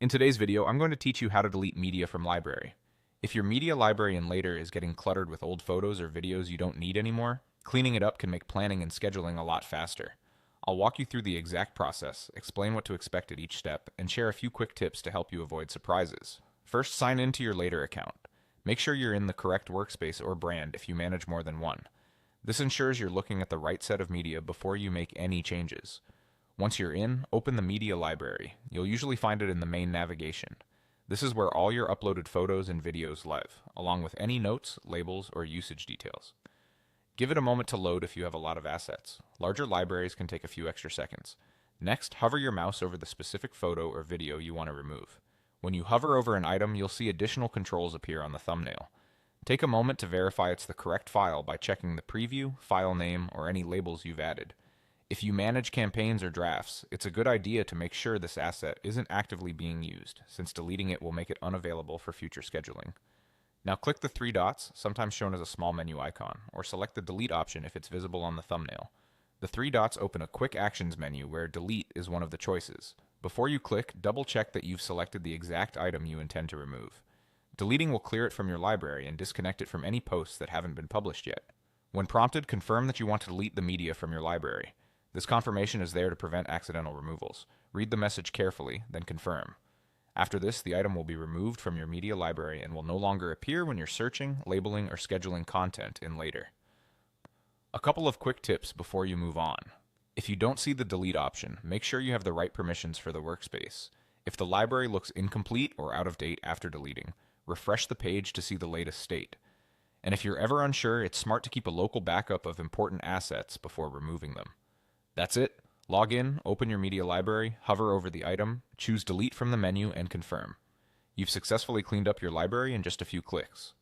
In today's video, I'm going to teach you how to delete media from library. If your media library in later is getting cluttered with old photos or videos you don't need anymore, cleaning it up can make planning and scheduling a lot faster. I'll walk you through the exact process, explain what to expect at each step, and share a few quick tips to help you avoid surprises. First, sign into your later account. Make sure you're in the correct workspace or brand if you manage more than one. This ensures you're looking at the right set of media before you make any changes. Once you're in, open the media library. You'll usually find it in the main navigation. This is where all your uploaded photos and videos live, along with any notes, labels, or usage details. Give it a moment to load if you have a lot of assets. Larger libraries can take a few extra seconds. Next, hover your mouse over the specific photo or video you want to remove. When you hover over an item, you'll see additional controls appear on the thumbnail. Take a moment to verify it's the correct file by checking the preview, file name, or any labels you've added. If you manage campaigns or drafts, it's a good idea to make sure this asset isn't actively being used, since deleting it will make it unavailable for future scheduling. Now click the three dots, sometimes shown as a small menu icon, or select the delete option if it's visible on the thumbnail. The three dots open a quick actions menu where delete is one of the choices. Before you click, double check that you've selected the exact item you intend to remove. Deleting will clear it from your library and disconnect it from any posts that haven't been published yet. When prompted, confirm that you want to delete the media from your library. This confirmation is there to prevent accidental removals. Read the message carefully, then confirm. After this, the item will be removed from your media library and will no longer appear when you're searching, labeling, or scheduling content in later. A couple of quick tips before you move on. If you don't see the delete option, make sure you have the right permissions for the workspace. If the library looks incomplete or out of date after deleting, refresh the page to see the latest state. And if you're ever unsure, it's smart to keep a local backup of important assets before removing them. That's it. Log in, open your media library, hover over the item, choose delete from the menu, and confirm. You've successfully cleaned up your library in just a few clicks.